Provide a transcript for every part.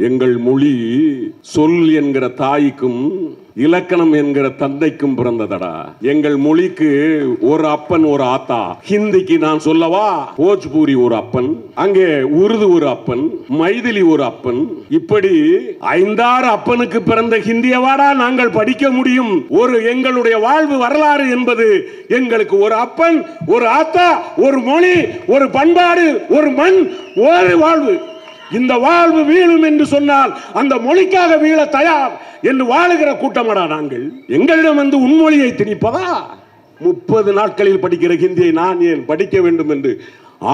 எங்கள் மொழி சொல் என்கிற தாய்க்கும் இலக்கணம் என்கிற தந்தைக்கும் பிறந்ததடா. எங்கள் மொழிக்கு ஒரு அப்பன் ஒரு ஆத்தா. ஹிந்திக்கு நான் சொல்லவா, போஜ்பூரி ஒரு அப்பன், அங்கே உருது ஒரு அப்பன், மைதிலி ஒரு அப்பன், இப்படி 5-6 அப்பனுக்கு பிறந்த ஹிந்தியவாடா நாங்கள் படிக்க முடியும். ஒரு எங்களுடைய வாழ்வு வரலாறு என்பது எங்களுக்கு ஒரு அப்பன், ஒரு ஆத்தா, ஒரு மொழி, ஒரு பண்பாடு, ஒரு மண், ஒரு வாழ்வு. இந்த வாழ்வு வீழும் என்று சொன்னால் அந்த மொழிக்காக வீழ தயார் என்று வாழுகிற கூட்டமாடா நாங்கள். எங்களிடம் வந்து உன்மொழியை திணிப்பதா? 30 நாட்களில் படிக்கிற ஹிந்தியை நான் ஏன் படிக்க வேண்டும் என்று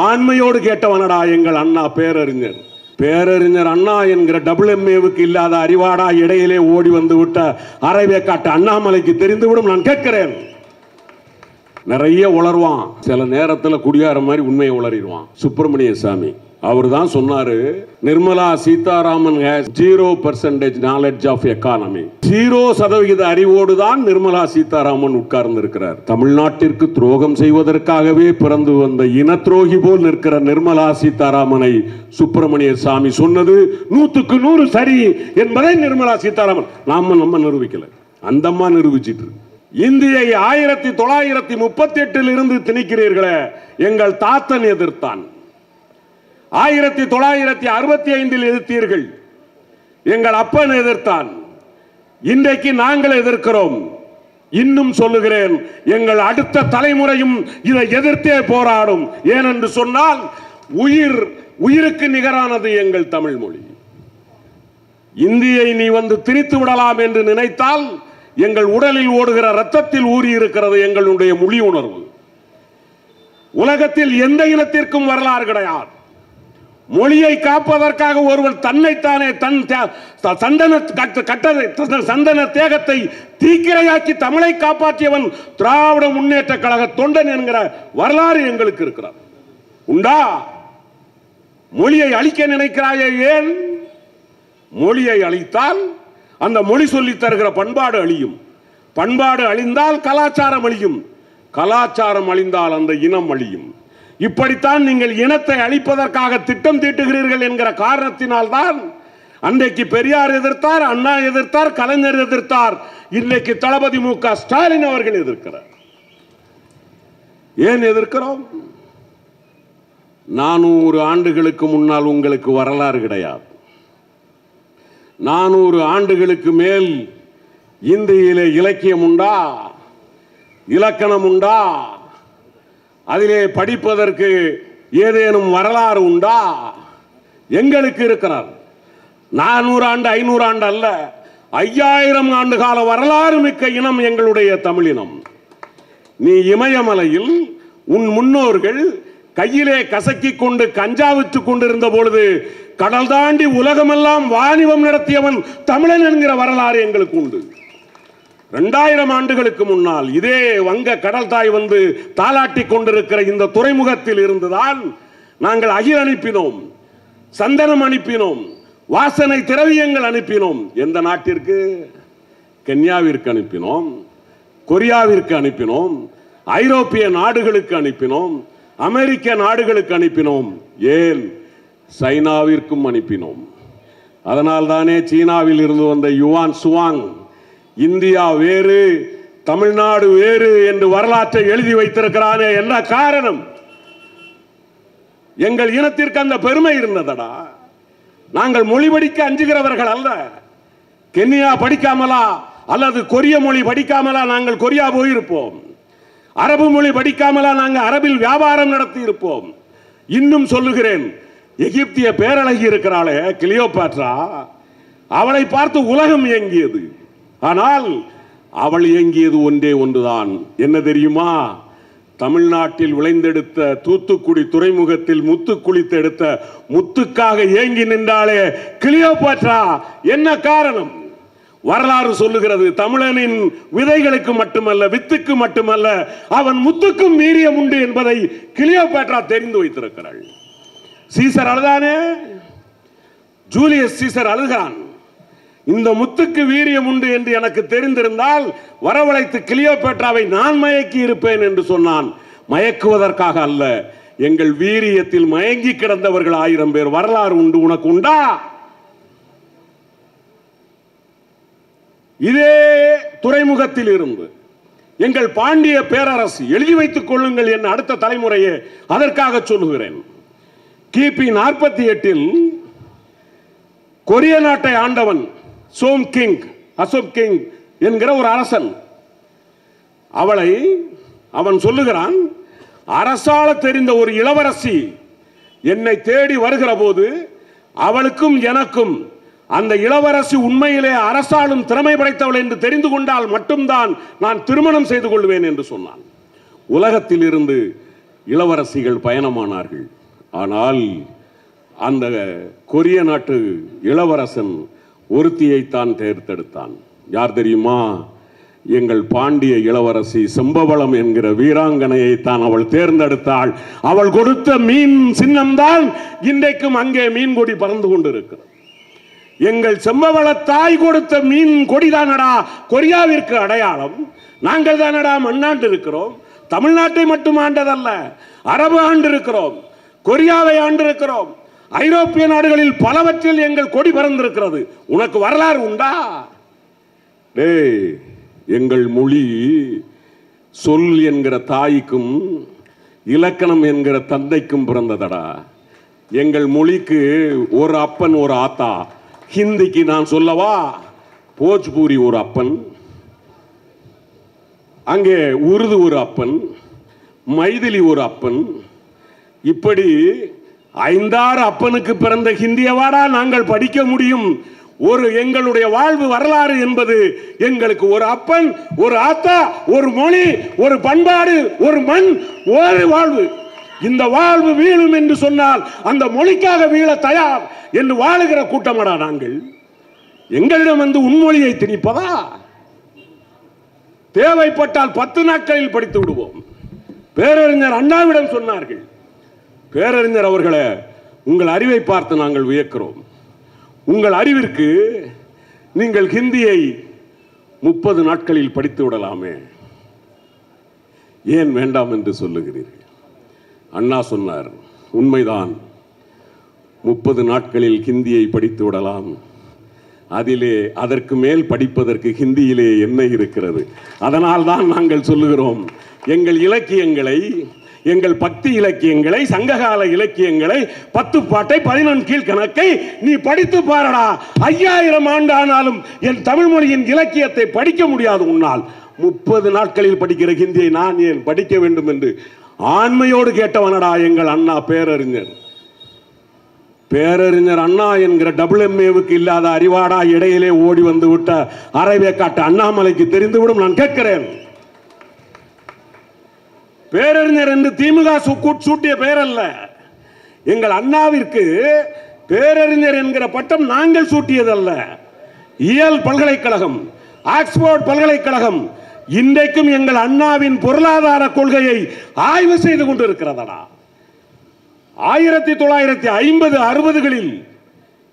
ஆண்மையோடு கேட்டவனடா எங்கள் அண்ணா பேரறிஞர். பேரறிஞர் அண்ணா என்கிற WMAவுக்கு இல்லாத அறிவாடா இடையிலே ஓடி வந்து விட்ட அரைவேக்காட்டு அண்ணாமலைக்கு தெரிந்துவிடும். நான் கேட்கிறேன். நிறைய உளர்வான், சில நேரத்தில் குடியார மாதிரி உண்மையை உளறிடுவான். சுப்பிரமணிய சாமி அவர் தான் சொன்னாரு, Nirmala Sitharaman has 0% knowledge of economy. 0% அறிவோடு தான் நிர்மலா சீதாராமன் உட்கார்ந்து இருக்கிறார். தமிழ்நாட்டிற்கு துரோகம் செய்வதற்காகவே பிறந்து வந்த இன துரோகி போல் நிற்கிற நிர்மலா சீதாராமனை சுப்பிரமணிய சாமி சொன்னது 100க்கு 100 சரி என்பதை நிர்மலா சீதாராமன் நம்ம நிரூபிக்கல, அந்தம்மா நிரூபிச்சிட்டு. இந்தியை 1938 இருந்து திணிக்கிறீர்களே, எங்கள் தாத்தன் எதிர்த்தான். 1965 எதிர்த்தீர்கள், எங்கள் அப்பன் எதிர்த்தான். இன்றைக்கு நாங்கள் எதிர்க்கிறோம். இன்னும் சொல்லுகிறேன், எங்கள் அடுத்த தலைமுறையும் இதை எதிர்த்தே போராடும். ஏனென்று சொன்னால் உயிருக்கு நிகரானது எங்கள் தமிழ் மொழி. இந்தியை நீ வந்து திணித்து விடலாம் என்று நினைத்தால் எங்கள் உடலில் ஓடுகிற ரத்தத்தில் ஊறி இருக்கிறது எங்களுடைய மொழி உணர்வு. உலகத்தில் எந்த இனத்திற்கும் வரலாறு கிடையாது. மொழியை காப்பதற்காக ஒருவன் தன்னைத்தானே சந்தன தேகத்தை தீக்கிரையாக்கி தமிழை காப்பாற்றியவன் திராவிட முன்னேற்ற கழக தொண்டன் என்கிற வரலாறு எங்களுக்கு இருக்கிறது. உண்டா? மொழியை அழிக்க நினைக்கிறாயே ஏன்? மொழியை அழித்தால் அந்த மொழி சொல்லி தருகிற பண்பாடு அழியும். பண்பாடு அழிந்தால் கலாச்சாரம் அழியும். கலாச்சாரம் அழிந்தால் அந்த இனம் அழியும். இப்படித்தான் நீங்கள் இனத்தை அழிப்பதற்காக திட்டம் தீட்டுகிறீர்கள் என்கிற காரணத்தினால் தான் அன்றைக்கு பெரியார் எதிர்த்தார், அண்ணா எதிர்த்தார், கலைஞர் எதிர்த்தார். இன்னைக்கு தளபதி மு.க. ஸ்டாலின் அவர்கள் எதிர்க்கிறார். ஏன் எதிர்க்கிறோம்? 400 ஆண்டுகளுக்கு முன்னால் உங்களுக்கு வரலாறு கிடையாது. 400 ஆண்டுகளுக்கு மேல் இந்தியிலே இலக்கியம் உண்டா? இலக்கணம் உண்டா? அதிலே படிப்பதற்கு ஏதேனும் வரலாறு உண்டா? எங்களுக்கு இருக்கிறார். 400 ஆண்டு 500 ஆண்டு அல்ல, 5000 ஆண்டு கால வரலாறு மிக்க இனம் எங்களுடைய தமிழினம். நீ இமயமலையில் உன் முன்னோர்கள் கையிலே கசக்கிக் கொண்டு கஞ்சா விற்றுக் கொண்டிருந்த பொழுது கடல் தாண்டி உலகமெல்லாம் வாணிபம் நடத்தியவன் தமிழன் என்கிற வரலாறு எங்களுக்கு உண்டு. 2000 ஆண்டுகளுக்கு முன்னால் இதே வங்க கடல் தாய் வந்து தாளாட்டி கொண்டிருக்கிற இந்த துறைமுகத்தில் இருந்துதான் நாங்கள் அகில் அனுப்பினோம், சந்தனம் அனுப்பினோம், வாசனை திரவியங்கள் அனுப்பினோம். எந்த நாட்டிற்கு? கென்யாவிற்கு அனுப்பினோம், கொரியாவிற்கு அனுப்பினோம், ஐரோப்பிய நாடுகளுக்கு அனுப்பினோம், அமெரிக்க நாடுகளுக்கு அனுப்பினோம். ஏன்? சைனாவிற்கும் அனுப்பினோம். அதனால் தானே சீனாவில் இருந்து வந்த யுவான் சுவாங் இந்தியா வேறு தமிழ்நாடு வேறு என்று வரலாற்றை எழுதி வைத்திருக்கிறானே. என்ன காரணம்? எங்கள் இனத்திற்கு அந்த பெருமை இருந்ததடா. நாங்கள் மொழி படிக்க அஞ்சுகிறவர்கள் அல்ல. கென்யா படிக்காமலா அல்லது கொரிய மொழி படிக்காமலா நாங்கள் கொரியா போயிருப்போம்? அரபு மொழி படிக்காமலா நாங்கள் அரபில் வியாபாரம் நடத்தி இருப்போம்? இன்னும் சொல்லுகிறேன், எகிப்திய பேரழகி இருக்கிறாளே கிளியோபாட்ரா, அவளை பார்த்து உலகம் இயங்கியது. ஆனால் அவள் இயங்கியது ஒன்றே ஒன்றுதான். என்ன தெரியுமா? தமிழ்நாட்டில் விளைந்தெடுத்த தூத்துக்குடி துறைமுகத்தில் முத்து குளித்து எடுத்த முத்துக்காக ஏங்கி நின்றாளே கிளியோபாட்ரா. என்ன காரணம்? வரலாறு சொல்லுகிறது, தமிழனின் விதைகளுக்கு மட்டுமல்ல, வித்துக்கு மட்டுமல்ல, அவன் முத்துக்கும் வீரியம் உண்டு என்பதை கிளியோபாட்ரா தெரிந்து வைத்திருக்கிறாள். சீசர் அழுதானே, ஜூலியஸ் சீசர் அழுகிறான். இந்த முத்துக்கு வீரியம் உண்டு என்று எனக்கு தெரிந்திருந்தால் வரவழைத்து கிளியோபாட்ராவை நான் மயக்கி இருப்பேன் என்று சொன்னான். மயக்குவதற்காக அல்ல, எங்கள் வீரியத்தில் மயங்கி கிடந்தவர்கள் 1000 பேர். வரலாறு உண்டு. உனக்கு உண்டா? இதே துறைமுகத்தில் இருந்து எங்கள் பாண்டிய பேரரசு, எழுதி வைத்துக் கொள்ளுங்கள் என் அடுத்த தலைமுறையே, அதற்காக சொல்லுகிறேன். கிபி 48 கொரிய நாட்டை ஆண்டவன் அசோக் கிங் என்கிற ஒரு அரசன், அவன் சொல்லுகிறான், அரசாள தெரிந்த ஒரு இளவரசி என்னை தேடி வருகிற போது அவளுக்கும் எனக்கும் அந்த இளவரசி உண்மையிலே அரசாளும் திறமை படைத்தவள் என்று தெரிந்து கொண்டால் மட்டும்தான் நான் திருமணம் செய்து கொள்வேன் என்று சொன்னான். உலகத்தில் இருந்து இளவரசிகள் பயணமானார்கள். ஆனால் அந்த கொரிய நாட்டு இளவரசன் ஒருத்தியைத்தான் தேர்ந்தெடுத்தான். யார் தெரியுமா? எங்கள் பாண்டிய இளவரசி செம்பவளம் என்கிற வீராங்கனையை தான் அவள் தேர்ந்தெடுத்தாள். அவள் கொடுத்த மீன் சின்னம்தான் இன்றைக்கும் அங்கே மீன் கொடி பறந்து கொண்டிருக்கிறது. எங்கள் செம்பவள தாய் கொடுத்த மீன் கொடிதானடா கொரியாவிற்கு அடையாளம். நாங்கள் தானடா மண்ணாண்டு இருக்கிறோம். தமிழ்நாட்டை மட்டும் ஆண்டதல்ல, அரபு ஆண்டு இருக்கிறோம், கொரியாவை ஆண்டு இருக்கிறோம், ஐரோப்பிய நாடுகளில் பலவற்றில் எங்கள் கொடி பறந்திருக்கிறது. உனக்கு வரலாறு உண்டா? டேய், எங்கள் மொழி சொல் என்கிற தாய்க்கும் இலக்கணம் என்கிற தந்தைக்கும் பிறந்ததடா. எங்கள் மொழிக்கு ஒரு அப்பன் ஒரு ஆத்தா. ஹிந்திக்கு நான் சொல்லவா? போஜ்பூரி ஒரு அப்பன், அங்கே உருது ஒரு அப்பன், மைதிலி ஒரு அப்பன். இப்படி 5-6 அப்பனுக்கு பிறந்த ஹிந்தியவாடா நாங்கள் படிக்க முடியும்? எங்களுடைய வாழ்வு வரலாறு என்பது எங்களுக்கு ஒரு அப்பன், ஒரு ஆத்தா, ஒரு மொழி, ஒரு பண்பாடு, ஒரு மண், ஒரு வாழ்வு. இந்த வாழ்வு வீழும் என்று சொன்னால் அந்த மொழிக்காக வீழ தயார் என்று வாழுகிற கூட்டமடா நாங்கள். எங்களிடம் வந்து உன்மொழியை திணிப்பதா? தேவைப்பட்டால் 10 நாட்களில் படித்து விடுவோம். பேரறிஞர் அண்ணாவிடம் சொன்னார்கள், பேரறிஞர் அவர்களே, உங்கள் அறிவை பார்த்து நாங்கள் வியக்கிறோம். உங்கள் அறிவிற்கு நீங்கள் ஹிந்தியை 30 நாட்களில் படித்து விடலாமே, ஏன் வேண்டாம் என்று சொல்லுகிறீர்கள்? அண்ணா சொன்னார், உண்மைதான், 30 நாட்களில் ஹிந்தியை படித்து விடலாம். அதிலே அதற்கு மேல் படிப்பதற்கு ஹிந்தியிலே என்ன இருக்கிறது? அதனால் தான் நாங்கள் சொல்லுகிறோம், எங்கள் இலக்கியங்களை, எங்கள் பக்தி இலக்கியங்களை, சங்ககால இலக்கியங்களை, 10 பாட்டை 11 கீழ்கணக்கை நீ படித்து பாரடா. 5000 ஆண்டு ஆனாலும் என் தமிழ் மொழியின் இலக்கியத்தை படிக்க முடியாது உன்னால். 30 நாட்களில் படிக்கிற ஹிந்தியை நான் ஏன் படிக்க வேண்டும் என்று ஆண்மையோடு கேட்டவனடா எங்கள் அண்ணா பேரறிஞர். பேரறிஞர் அண்ணா என்கிற WMAவுக்கு இல்லாத அறிவாடா இடையிலே ஓடி வந்து விட்ட அரைவேக்காட்டு அண்ணாமலைக்கு தெரிந்துவிடும். நான் கேட்கிறேன், பேரறிஞர் என்று திமுக சூட்டிய பெயர் அல்ல. எங்கள் அண்ணாவிற்கு பேரறிஞர் என்கிற பட்டம் நாங்கள் சூட்டியதல்ல. இயல் பல்கலைக்கழகம், ஆக்ஸ்போர்ட் பல்கலைக்கழகம் இன்றைக்கும் எங்கள் அண்ணாவின் பொருளாதார கொள்கையை ஆய்வு செய்து கொண்டிருக்கிறதடா. 1950-60களில்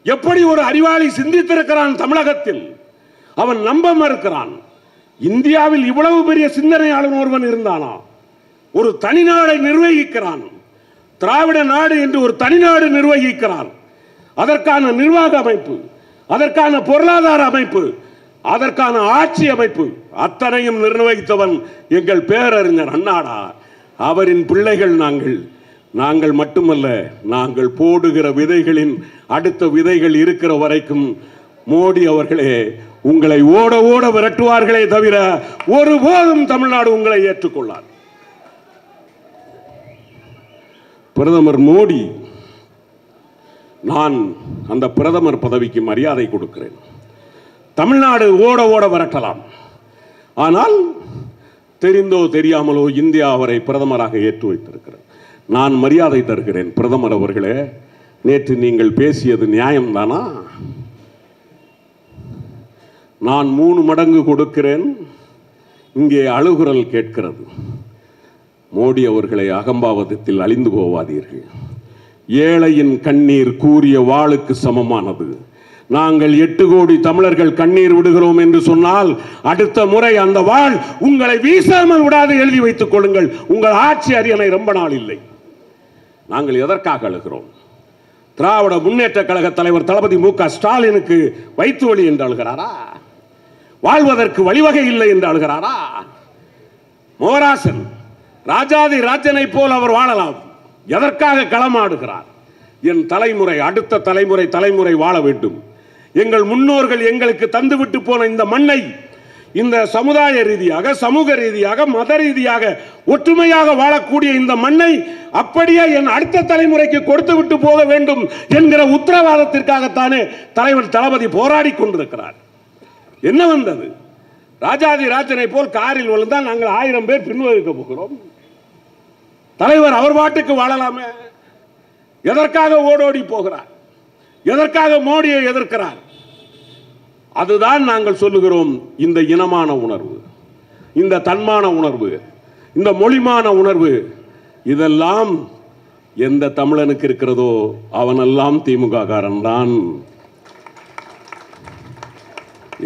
எப்படி ஒரு அறிவாளி சிந்தித்திருக்கிறான் தமிழகத்தில், அவன் நம்ப மறுக்கிறான். இந்தியாவில் இவ்வளவு பெரிய சிந்தனையாளன் ஒருவன் இருந்தானா? ஒரு தனிநாடை நிர்வகிக்கிறான். திராவிட நாடு என்று ஒரு தனிநாடு நிர்வகிக்கிறான். அதற்கான நிர்வாக அமைப்பு, அதற்கான பொருளாதார அமைப்பு, அதற்கான ஆட்சி அமைப்பு அத்தனையும் நிர்வகித்தவன் எங்கள் பேரறிஞர் அண்ணாடா. அவரின் பிள்ளைகள் நாங்கள் மட்டுமல்ல, நாங்கள் போடுகிற விதைகளின் அடுத்த விதைகள் இருக்கிற வரைக்கும் மோடி அவர்களே உங்களை ஓட ஓட விரட்டுவார்களே தவிர ஒருபோதும் தமிழ்நாடு உங்களை ஏற்றுக்கொள்ளார். பிரதமர் மோடி, நான் அந்த பிரதமர் பதவிக்கு மரியாதை கொடுக்கிறேன். தமிழ்நாடு ஓட ஓட விரட்டலாம், ஆனால் தெரிந்தோ தெரியாமலோ இந்தியா அவரை பிரதமராக ஏற்று வைத்திருக்கிறார். நான் மரியாதை தருகிறேன். பிரதமர் அவர்களே, நேற்று நீங்கள் பேசியது நியாயம்தானா? நான் 3 மடங்கு கொடுக்கிறேன், இங்கே அழுகுரல் கேட்கிறது. மோடி அவர்களை அகம்பாவதத்தில் அழிந்து போவாதீர்கள். ஏழையின் கண்ணீர் கூறிய வாளுக்கு சமமானது. நாங்கள் 8 கோடி தமிழர்கள் கண்ணீர் விடுகிறோம் என்று சொன்னால் அடுத்த முறை அந்த வாள் உங்களை வீசாமல் விடாது, எழுதி வைத்துக் கொள்ளுங்கள். உங்கள் ஆட்சி அரியணை ரொம்ப நாள் இல்லை. நாங்கள் எதற்காக அழுகிறோம்? திராவிட முன்னேற்ற கழக தலைவர் தளபதி மு.க. ஸ்டாலினுக்கு வயிற்று வலி என்று அழுகிறாரா? வாழ்வதற்கு வழிவகை இல்லை என்று அழுகிறாரா? மோகராசன் ராஜாதி ராஜனை போல் அவர் வாழலாம். எதற்காக களமாடுகிறார்? என் தலைமுறை, அடுத்த தலைமுறை வாழ வேண்டும். எங்கள் முன்னோர்கள் எங்களுக்கு தந்துவிட்டு போன இந்த மண்ணை, இந்த சமுதாய ரீதியாக, சமூக ரீதியாக, மத ரீதியாக ஒற்றுமையாக வாழக்கூடிய இந்த மண்ணை அப்படியே என் அடுத்த தலைமுறைக்கு கொடுத்து விட்டு போக வேண்டும் என்கிற உத்தரவாதத்திற்காகத்தானே தலைவர் தளபதி போராடி கொண்டிருக்கிறார். என்ன வந்தது? ராஜாதி ராஜனை போல் காரில் விழுந்தால் நாங்கள் 1000 பேர் பின்வகுக்க போகிறோம். தலைவர் அவர் பாட்டுக்கு வாழலாமே. எதற்காக ஓடோடி போகிறார்? எதற்காக மோடியை எதிர்க்கிறார்? அதுதான் நாங்கள் சொல்லுகிறோம். இந்த இனமான உணர்வு, இந்த தன்மான உணர்வு, இந்த மொழிமான உணர்வு, இதெல்லாம் எந்த தமிழனுக்கு இருக்கிறதோ அவனெல்லாம் திமுக காரன் தான்.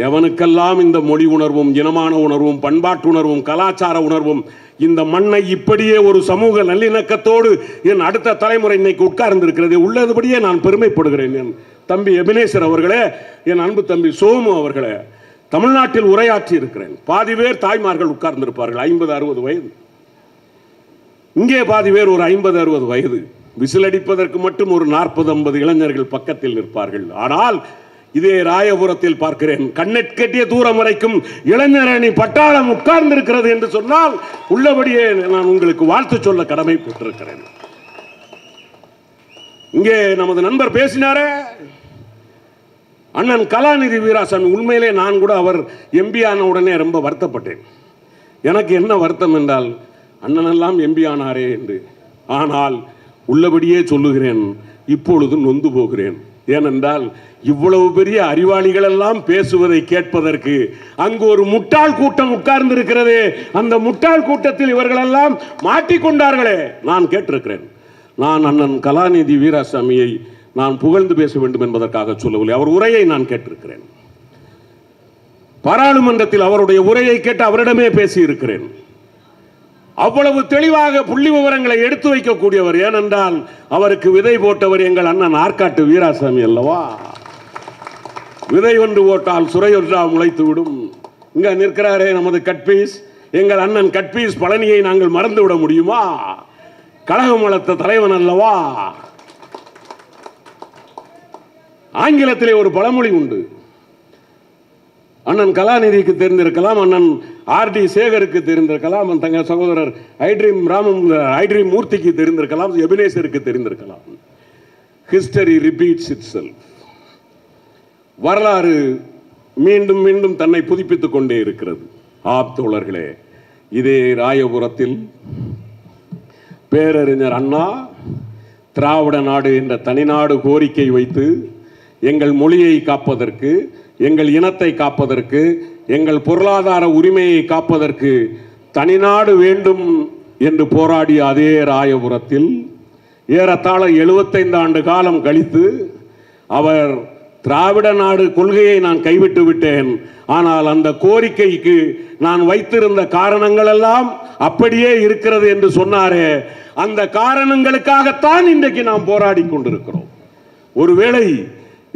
எவனுக்கெல்லாம் இந்த மொழி உணர்வும், இனமான உணர்வும், பண்பாட்டு உணர்வும், கலாச்சார உணர்வும், இந்த மண்ணை இப்படியே ஒரு சமூக நல்லிணக்கத்தோடு என் அடுத்த தலைமுறை இன்னைக்கு உட்கார்ந்து இருக்கிறது, உள்ளதுபடியே நான் பெருமைப்படுகிறேன். என் தம்பி எபினேசர் அவர்களே, என் அன்பு தம்பி சோமு அவர்களே, தமிழ்நாட்டில் உரையாற்றி இருக்கிறேன். பாதி பேர் தாய்மார்கள் உட்கார்ந்திருப்பார்கள், 50-60 வயது. இங்கே பாதி பேர் ஒரு 50-60 வயது. விசிலடிப்பதற்கு மட்டும் ஒரு 40-50 இளைஞர்கள் பக்கத்தில் நிற்பார்கள். ஆனால் இதே ராயபுரத்தில் பார்க்கிறேன், கண்ணெட்கட்டிய தூரம் வரைக்கும் இளைஞரணி பட்டாளம் உட்கார்ந்திருக்கிறது என்று சொன்னால் உள்ளபடியே நான் உங்களுக்கு வாழ்த்து சொல்ல கடமைப்பட்டிருக்கிறேன். இங்கே நமது நண்பர் பேசினாரே, அண்ணன் கலாநிதி வீராசாமி, உண்மையிலே நான் கூட அவர் எம்பி ஆன உடனே ரொம்ப வருத்தப்பட்டேன். எனக்கு என்ன வருத்தம் என்றால், அண்ணனெல்லாம் எம்பி ஆனாரே என்று. ஆனால் உள்ளபடியே சொல்லுகிறேன், இப்பொழுது நொந்து போகிறேன். ஏனென்றால் இவ்வளவு பெரிய அறிவாளிகள் எல்லாம் பேசுவதை கேட்பதற்கு அங்கு ஒரு முட்டாள் கூட்டம் உட்கார்ந்து இருக்கிறதே, அந்த முட்டாள் கூட்டத்தில் இவர்களெல்லாம் மாட்டிக்கொண்டார்களே. நான் கேட்டிருக்கிறேன். நான் அண்ணன் கலாநிதி வீராசாமியை நான் புகழ்ந்து பேச வேண்டும் என்பதற்காக சொல்லவில்லை. அவர் உரையை நான் கேட்டிருக்கிறேன். பாராளுமன்றத்தில் அவருடைய உரையை கேட்டு அவரிடமே பேசி இருக்கிறேன். அவ்வளவு தெளிவாக புள்ளி விவரங்களை எடுத்து வைக்கக்கூடியவர். ஏனென்றால் அவருக்கு விதை போட்டவர் எங்கள் அண்ணன் ஆற்காட்டு வீராசாமி அல்லவா? விதை ஒன்று போட்டால் சுரையொன்றா முளைத்து விடும். இங்க நிற்கிறாரே நமது கட்பீஸ், எங்கள் அண்ணன் கட்பீஸ் பழனியை நாங்கள் மறந்து விட முடியுமா? கழகம் வளர்த்த தலைவன் அல்லவா? ஆங்கிலத்திலே ஒரு பழமொழி உண்டு. அண்ணன் கலாநிதிக்கு தெரிந்திருக்கலாம், அண்ணன் ஆர்டி சேகருக்கு தெரிந்திருக்கலாம், தங்க சகோதரர் ஐட்ரீம் மூர்த்திக்கு தெரிந்திருக்கலாம், எபினேசருக்கு தெரிந்திருக்கலாம். History repeats itself. வரலாறு மீண்டும் மீண்டும் தன்னை புதுப்பித்துக் கொண்டே இருக்கிறது. தோழர்களே, இதே ராயபுரத்தில் பேரறிஞர் அண்ணா திராவிட நாடு என்ற தனிநாடு கோரிக்கை வைத்து எங்கள் மொழியை காப்பதற்கு, எங்கள் இனத்தை காப்பதற்கு, எங்கள் பொருளாதார உரிமையை காப்பதற்கு தனிநாடு வேண்டும் என்று போராடிய அதே ராயபுரத்தில் ஏறத்தாழ 75 ஆண்டு காலம் கழித்து அவர் திராவிட நாடு கொள்கையை நான் கைவிட்டு விட்டேன், ஆனால் அந்த கோரிக்கைக்கு நான் வைத்திருந்த காரணங்கள் எல்லாம் அப்படியே இருக்கிறது என்று சொன்னாரே, அந்த காரணங்களுக்காகத்தான் இன்றைக்கு நாம் போராடி கொண்டிருக்கிறோம். ஒருவேளை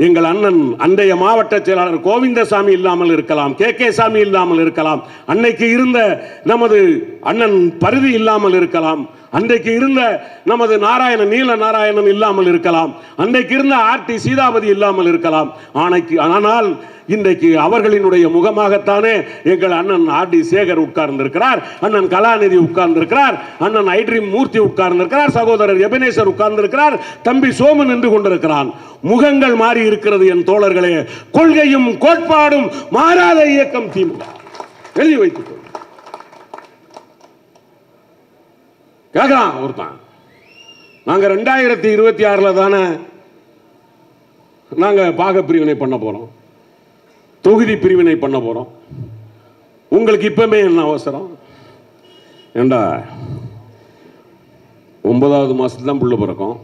எங்கள் அண்ணன் அன்றைய மாவட்ட செயலாளர் கோவிந்தசாமி இல்லாமல் இருக்கலாம், கே சாமி இல்லாமல் இருக்கலாம், அன்னைக்கு இருந்த நமது அண்ணன் பருதி இல்லாமல் இருக்கலாம், அன்றைக்கு இருந்த நமது நீல நாராயணன் இல்லாமல் இருக்கலாம், அன்றைக்கு இருந்த ஆர்டி சீதாபதி இல்லாமல் இருக்கலாம். ஆனால் இன்றைக்கு அவர்களினுடைய முகமாகத்தானே எங்கள் அண்ணன் ஆர்டி சேகர் உட்கார்ந்திருக்கிறார், அண்ணன் கலாநிதி உட்கார்ந்திருக்கிறார், அண்ணன் ஐட்ரீம் மூர்த்தி உட்கார்ந்திருக்கிறார், சகோதரர் எபினேசர் உட்கார்ந்திருக்கிறார், தம்பி சோமன் நின்று கொண்டிருக்கிறான். முகங்கள் மாறி இருக்கிறது என் தோழர்களே. கொள்கையும் கோட்பாடும் மாறாத இயக்கம் திமுக. எழுதி வைத்துக் கேட்கலாம் ஒருத்தான். நாங்க 2026 தானே நாங்க பாக பிரிவினை பண்ண போறோம், தொகுதி பிரிவினை பண்ண போறோம். உங்களுக்கு இப்பமே என்ன அவசரம்? ஏண்டா 9வது மாசத்துல தான் புள்ள பிறக்கும்,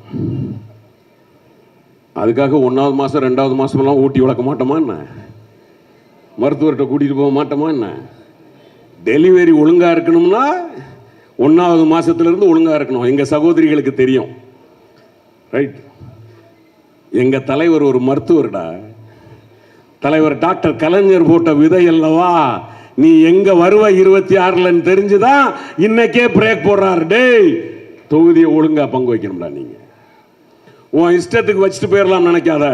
அதுக்காக 1வது மாசம் 2வது மாசம் எல்லாம் ஊட்டி வளர்க்க மாட்டோமா என்ன? மருத்துவர்கிட்ட கூட்டிட்டு போக மாட்டோமா என்ன? டெலிவரி ஒழுங்கா இருக்கணும்னா 1வது மாசத்துல இருந்து ஒழுங்கா இருக்கணும். எங்க சகோதரிகளுக்கு தெரியும். ரைட்? எங்க தலைவர் ஒரு மருத்துவர்டா. தலைவர் டாக்டர் கலைஞர் போட்ட விதை அல்லவா, நீ எங்க வருவ 26ல தெரிஞ்சுதான் இன்னைக்கே பிரேக் போடுறாரு. டேய், தொகுதியை ஒழுங்கா பங்கு வைக்கணும்டா. நீங்க உன் இஷ்டத்துக்கு வச்சுட்டு போயிடலாம் நினைக்காத.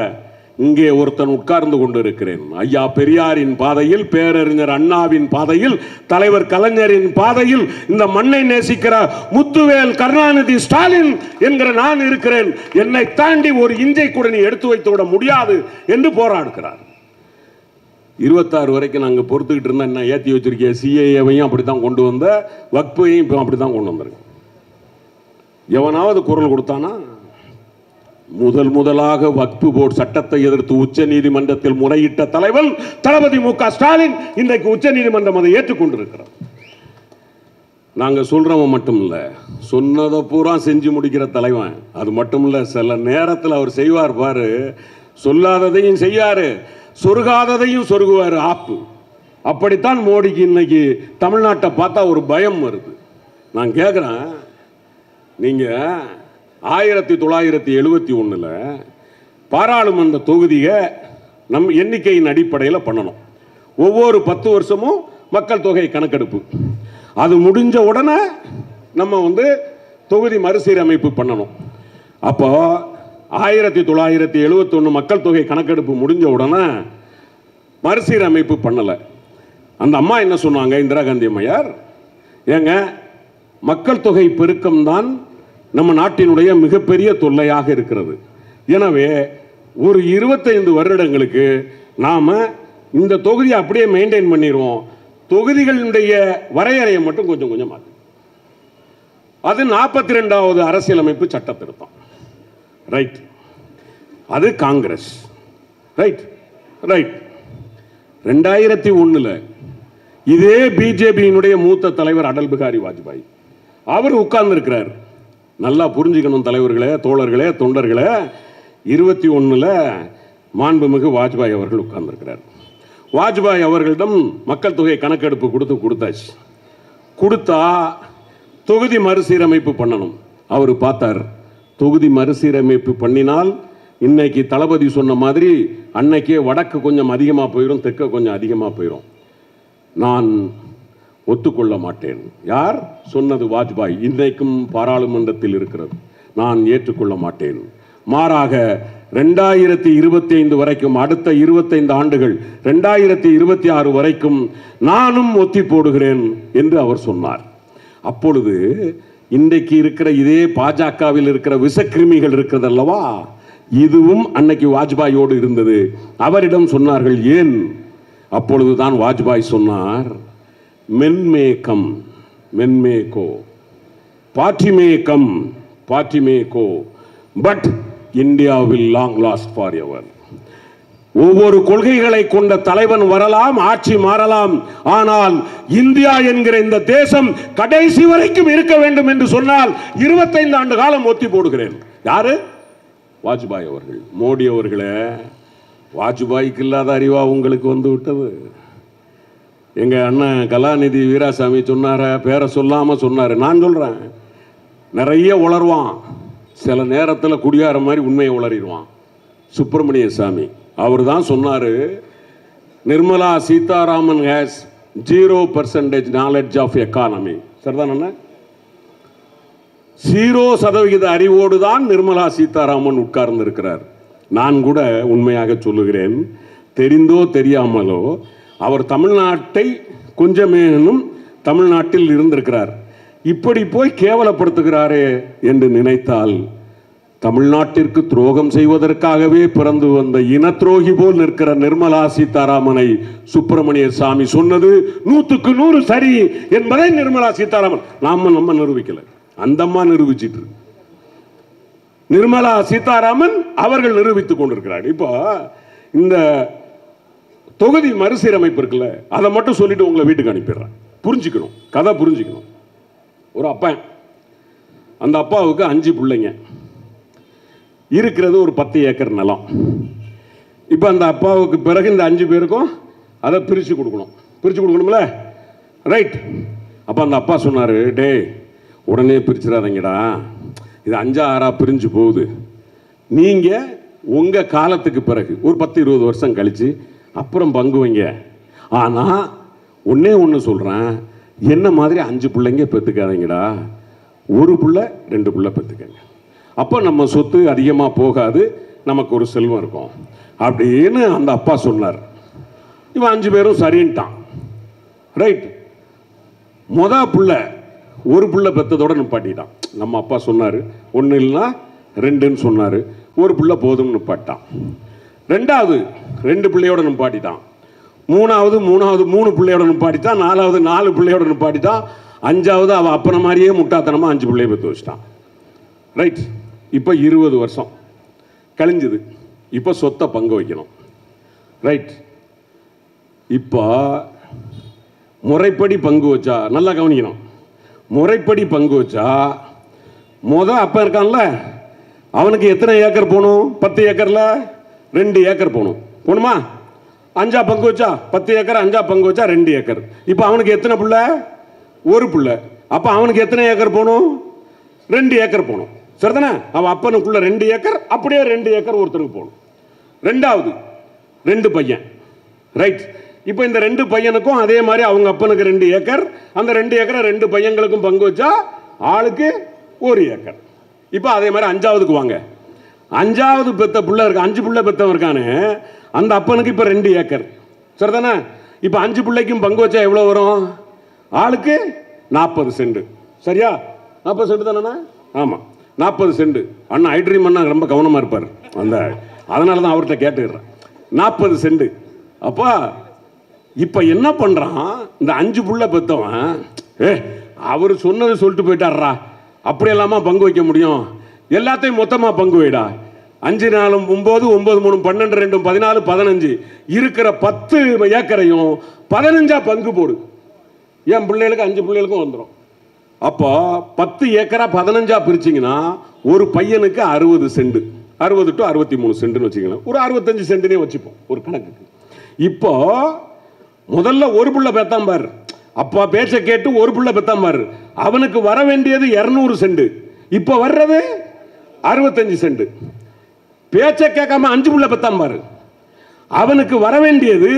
இங்கே ஒருத்தன் உட்கார்ந்து கொண்டு இருக்கிறேன். ஐயா பெரியாரின் பாதையில், பேரறிஞர் அண்ணாவின் பாதையில், தலைவர் கலைஞரின் பாதையில் இந்த மண்ணை நேசிக்கிற முத்துவேல் கருணாநிதி ஸ்டாலின் என்கிற நான் இருக்கிறேன். என்னை தாண்டி ஒரு இஞ்சை கூட நீ எடுத்து வைத்து விட முடியாது என்று போராடுகிறார். 26 வரைக்கும் நாங்கள் பொறுத்துக்கிட்டு இருந்தா என்ன ஏற்றி வச்சிருக்கேன். சிஏஏவையும் அப்படித்தான் கொண்டு வந்த, வக்பையும் இப்போ அப்படித்தான் கொண்டு வந்திருக்கேன். எவனாவது குரல் கொடுத்தானா? முதலாக வக்பு போர்டு சட்டத்தை எதிர்த்து உச்ச நீதிமன்றத்தில் முறையிட்ட தலைவர் தளபதி மு.க. ஸ்டாலின் இன்றைக்கு உச்ச நீதிமன்றம் அதை ஏற்றுக்கொண்டிருக்கிறார். நாங்க சொல்றவன் மட்டும் இல்ல, சொன்னதை பூரா செஞ்சு முடிக்கிற தலைவன். அது மட்டும் இல்ல, சில நேரத்தில் அவர் செய்வார் பாரு, சொல்லாததையும் செய்யாரு, சொருகாததையும் சொருகுவாரு. ஆப்பு. அப்படித்தான் மோடிக்கு இன்னைக்கு தமிழ்நாட்டை பார்த்தா ஒரு பயம் வருது. நான் கேட்கிறேன், நீங்க 1971 பாராளுமன்ற தொகுதியை நம் எண்ணிக்கையின் அடிப்படையில் பண்ணணும். ஒவ்வொரு 10 வருஷமும் மக்கள் தொகை கணக்கெடுப்பு. அது முடிஞ்ச உடனே நம்ம தொகுதி மறுசீரமைப்பு பண்ணணும். அப்போ 1971 மக்கள் தொகை கணக்கெடுப்பு முடிஞ்ச உடனே மறுசீரமைப்பு பண்ணல. அந்த அம்மா என்ன சொன்னாங்க, இந்திரா காந்தி அம்மையார், ஏங்க மக்கள் தொகை பெருக்கம் தான் நம்ம நாட்டினுடைய மிகப்பெரிய தொல்லையாக இருக்கிறது. எனவே ஒரு 25 வருடங்களுக்கு நாம இந்த தொகுதியை அப்படியே மெயின்டைன் பண்ணிடுவோம், தொகுதிகளுடைய வரையறையை மட்டும் கொஞ்சம் கொஞ்சம் மாற்று. அது 42வது அரசியலமைப்பு சட்ட திருத்தம். ரைட். அது காங்கிரஸ். Right right. 2001 இதே பிஜேபியினுடைய மூத்த தலைவர் அடல் பிகாரி வாஜ்பாய் அவர் உட்கார்ந்து இருக்கிறார். நல்லா புரிஞ்சுக்கணும் தலைவர்களே, தோழர்களே, தொண்டர்களே. 21 மாண்புமிகு வாஜ்பாய் அவர்கள் உட்கார்ந்திருக்கிறார். வாஜ்பாய் அவர்களிடம் மக்கள் தொகை கணக்கெடுப்பு கொடுத்தாச்சு. கொடுத்தா தொகுதி மறுசீரமைப்பு பண்ணணும். அவர் பார்த்தார், தொகுதி மறுசீரமைப்பு பண்ணினால் இன்னைக்கு தளபதி சொன்ன மாதிரி அன்னைக்கே வடக்கு கொஞ்சம் அதிகமாக போயிடும், தெற்கு கொஞ்சம் அதிகமாக போயிடும். நான் ஒத்துக்கொள்ள மாட்டேன். யார் சொன்னது? வாஜ்பாய். இன்றைக்கும் பாராளுமன்றத்தில் இருக்கிறது. நான் ஏற்றுக்கொள்ள மாட்டேன். மாறாக 2025 வரைக்கும், அடுத்த 25 ஆண்டுகள் 2026 வரைக்கும் நானும் ஒத்தி போடுகிறேன் என்று அவர் சொன்னார். அப்பொழுது இன்றைக்கு இருக்கிற இதே பாஜகவில் இருக்கிற விஷக்கிருமிகள் இருக்கிறது அல்லவா, இதுவும் அன்னைக்கு வாஜ்பாயோடு இருந்தது. அவரிடம் சொன்னார்கள் ஏன்? அப்பொழுதுதான் வாஜ்பாய் சொன்னார், men may come, men may go, party may come, party may go, but India will long last forever. ஒவ்வொரு கொள்கைகளை கொண்ட தலைவன் வரலாம், ஆட்சி மாறலாம், ஆனால் இந்தியா என்கிற இந்த தேசம் கடைசி வரைக்கும் இருக்க வேண்டும் என்று சொன்னால் 25 ஆண்டு காலம் ஒத்தி போடுகிறேன். யாரு? வாஜ்பாய் அவர்கள். மோடி அவர்களே, வாஜ்பாய்க்கு இல்லாத அறிவா உங்களுக்கு வந்து விட்டது. எங்க அண்ணன் கலாநிதி வீராசாமி சொன்னார, பேரை சொல்லாம சொன்னாரு. நான் சொல்றேன், நிறைய உளருவான், சில நேரத்தில் குடியார மாதிரி உண்மையை உளறிடுவான். சுப்பிரமணிய சாமி அவர் தான் சொன்னாரு, Nirmala Sitharaman has 0% knowledge of economy. சரிதான் அண்ணா? 0% அறிவோடு தான் நிர்மலா சீதாராமன் உட்கார்ந்து இருக்கிறார். நான் கூட உண்மையாக சொல்லுகிறேன், தெரிந்தோ தெரியாமலோ அவர் தமிழ்நாட்டை கொஞ்சமேனும் தமிழ்நாட்டில் இருந்திருக்கிறார். இப்படி போய் கேவலப்படுத்துகிறாரே என்று நினைத்தால் தமிழ்நாட்டிற்கு துரோகம் செய்வதற்காகவே பிறந்து வந்த இனத்ரோகி போல் நிற்கிற நிர்மலா சீதாராமனை சுப்பிரமணிய சாமி சொன்னது 100க்கு 100 சரி என்பதை நிர்மலா சீதாராமன் நம்ம நிரூபிக்கல, அந்தம்மா நிரூபிச்சிட்டு நிர்மலா சீதாராமன் அவர்கள் நிரூபித்துக் கொண்டிருக்கிறார். இப்போ இந்த தொகுதி மறுசீரமைப்பு இருக்குல்ல, அதை மட்டும் சொல்லிட்டு உங்களை வீட்டுக்கு அனுப்பிடுறேன். புரிஞ்சுக்கணும், கதை புரிஞ்சுக்கணும். ஒரு அப்பன், அந்த அப்பாவுக்கு 5 பிள்ளைங்க, இருக்கிறது ஒரு 10 ஏக்கர் நிலம். இப்போ அந்த அப்பாவுக்கு பிறகு இந்த 5 பேருக்கும் அதை பிரித்து கொடுக்கணும்ல, ரைட். அப்போ அந்த அப்பா சொன்னார், டே உடனே பிரிச்சிடாதீங்கடா, இது 5-6 பிரிஞ்சு போகுது, நீங்கள் உங்கள் காலத்துக்கு பிறகு ஒரு 10-20 வருஷம் கழித்து அப்புறம் பங்கு வைங்க. ஆனால் ஒன்னே ஒன்று சொல்கிறேன், என்ன மாதிரி 5 பிள்ளைங்க பெற்றுக்காதீங்கடா, ஒரு பிள்ளை 2 பிள்ளை பெற்றுக்கங்க. அப்போ நம்ம சொத்து அதிகமாக போகாது, நமக்கு ஒரு செல்வம் இருக்கும் அப்படின்னு அந்த அப்பா சொன்னார். இவன் 5 பேரும் சரின்ட்டான். ரைட். பிள்ளை ஒரு பிள்ளை பெற்றதோட நிப்பாட்டிட்டான். நம்ம அப்பா சொன்னார் 1 இல்லைன்னா 2ன்னு சொன்னார். ஒரு பிள்ளை போதும்னு நிப்பாட்டான். 2வது 2 பிள்ளையோட நிப்பாட்டிட்டான். 3வது 3 பிள்ளையோட நிப்பாட்டிட்டான். 4வது 4 பிள்ளையோட நிப்பாட்டிட்டான். 5வது அவன் அப்பனை மாதிரியே முட்டாத்தனமாக 5 பிள்ளையை பெற்று வச்சிட்டான். ரைட். இப்போ 20 வருஷம் கழிஞ்சுது. இப்போ சொத்தை பங்கு வைக்கணும். ரைட். இப்போ முறைப்படி பங்கு வச்சா, நல்லா கவனிக்கணும், முறைப்படி பங்கு வச்சா அப்ப இருக்கான்ல, அவனுக்கு எத்தனை ஏக்கர் போகணும்? 10 ஏக்கர்ல 2 ஏக்கர் போகணுமா? 5 பங்கு வச்சா 10 ஏக்கர், 5 பங்கு வச்சா 2 ஏக்கர். இப்போ அவனுக்கு எத்தனை பிள்ளை? ஒரு பிள்ளை. அப்ப அவனுக்கு எத்தனை ஏக்கர் போகணும்? 2 ஏக்கர் போகணும். சரிதானே? அவன் அப்பனுக்குள்ள 2 ஏக்கர், அப்படியே 2 ஏக்கர் ஒருத்தருக்கு போகணும். 2வது 2 பையன். ரைட். இப்போ இந்த 2 பையனுக்கும் அதே மாதிரி அவங்க அப்பனுக்கு 2 ஏக்கர், அந்த 2 ஏக்கரை 2 பையன்களுக்கும் பங்கு வச்சா ஆளுக்கு 1 ஏக்கர். இப்போ அதே மாதிரி 5வதுக்கு வாங்க. 5வது பெத்த பிள்ளை இருக்கு, 5 பிள்ளை பெத்தவன் இருக்கானு, அந்த அப்பனுக்கு இப்போ 2 ஏக்கர். சரிதானே? இப்போ 5 பிள்ளைக்கும் பங்கு வச்சா எவ்வளோ வரும்? ஆளுக்கு 40 சென்ட். சரியா? 40 சென்ட் தானே? ஆமாம், 40 சென்ட். அண்ணா ஐட்ரீம் அண்ணா ரொம்ப கவனமாக இருப்பார், அதனால தான் அவர்கிட்ட கேட்டுக்கிறேன். 40 சென்ட். அப்பா இப்போ என்ன பண்ணுறான், இந்த 5 புள்ள பெற்றவன், அவர் சொன்னது சொல்லிட்டு போயிட்டாரா, அப்படி எல்லாமா பங்கு வைக்க முடியும், எல்லாத்தையும் மொத்தமாக பங்கு வைடா. 5 4 9 9 3 12 2 14 15 இருக்கிற 10 ஏக்கரையும் 15 பங்கு போடு. என் பிள்ளைகளுக்கு 5 பிள்ளைகளுக்கும் வந்துடும். அப்போ 10 ஏக்கரா 15 பிரிச்சிங்கன்னா ஒரு பையனுக்கு 60 சென்ட், 60 to 63 சென்ட்னு வச்சுக்கலாம், ஒரு 65 சென்ட்னே வச்சுப்போம் ஒரு கணக்குக்கு. இப்போ முதல்ல ஒரு புள்ள பெத்தான் பாரு, அப்பா பேச்ச கேட்டு ஒரு புள்ள பெத்தான் பாரு, அவனுக்கு வர வேண்டியது 200 சென்ட், இப்போ வர்றது 65 சென்ட். பேச்ச கேட்காம 5 புள்ள பெத்தான் பாரு, அவனுக்கு வர வேண்டியது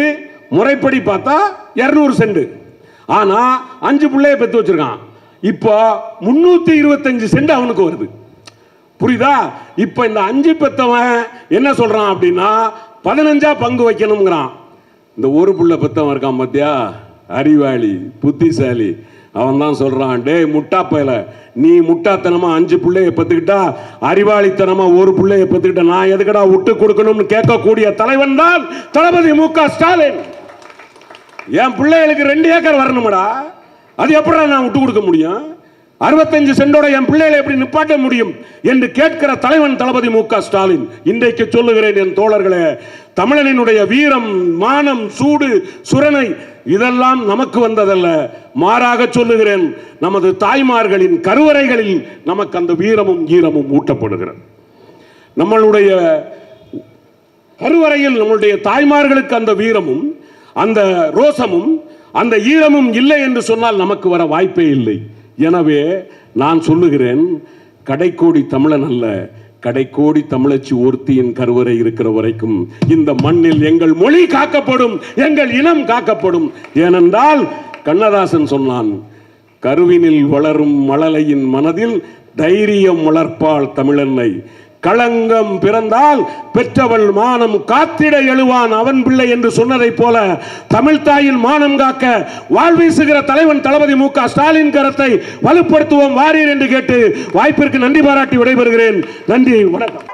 முறைப்படி பார்த்தா 200 சென்ட். ஆனா 5 பிள்ளைய பெத்து வச்சிருக்கான், இப்போ 325 சென்ட் அவனுக்கு வருது. புரியுதா? இப்போ இந்த 5 பெத்தவன் என்ன சொல்றான் அப்படின்னா 15 பங்கு வைக்கணும்ங்கிறான். இந்த ஒரு புள்ள பெத்தவன் இருக்கான் மத்தியா, அறிவாளி புத்திசாலி, அவன் தான் சொல்றான், டேய் முட்டா பயல, நீ முட்டாத்தனமா 5 பிள்ளைய பெத்துக்கிட்டா, அறிவாளித்தனமா ஒரு பிள்ளைய பெத்துக்கிட்ட, நான் எதுக்கடா விட்டு கொடுக்கணும்னு கேட்கக்கூடிய தலைவன் தான் தளபதி மு.க. ஸ்டாலின். என் பிள்ளைகளுக்கு 2 ஏக்கர் வரணும்டா, அது எப்படா நான் விட்டு கொடுக்க முடியும்? 65 சென்டோட என் பிள்ளைகளை எப்படி நிப்பாட்ட முடியும் என்று கேட்கிற தலைவன் தளபதி மு.க. ஸ்டாலின். இன்றைக்கு சொல்லுகிறேன் என் தோழர்களே, தமிழனினுடைய வீரம், மானம், சூடு, சுரணை இதெல்லாம் நமக்கு வந்ததல்ல, மாறாக சொல்லுகிறேன், நமது தாய்மார்களின் கருவறைகளில் நமக்கு அந்த வீரமும் ஈரமும் ஊட்டப்படுகிறது. நம்மளுடைய கருவறையில் நம்முடைய தாய்மார்களுக்கு அந்த வீரமும் அந்த ரோசமும் அந்த ஈரமும் இல்லை என்று சொன்னால் நமக்கு வர வாய்ப்பே இல்லை. எனவே நான் சொல்லுகிறேன், கடைக்கோடி தமிழன் அல்ல, கடைக்கோடி தமிழச்சி ஒருத்தியின் கருவறை இருக்கிற வரைக்கும் இந்த மண்ணில் எங்கள் மொழி காக்கப்படும், எங்கள் இனம் காக்கப்படும். ஏனென்றால் கண்ணதாசன் சொன்னான், கருவினில் வளரும் மழலையின் மனதில் தைரியம் வளர்ப்பாள் தமிழன்னை, களங்கம் பிறந்தால் பெற்றவள் மானம் காத்திட எழுவான் அவன் பிள்ளை என்று சொன்னதை போல தமிழ் தாயின் மானம் காக்க வாழ்வீசுகிற தலைவன் தளபதி மு.க. ஸ்டாலின் கரத்தை வலுப்படுத்துவோம் வாரீர் என்று கேட்டு வாய்ப்பிற்கு நன்றி பாராட்டி விடைபெறுகிறேன். நன்றி, வணக்கம்.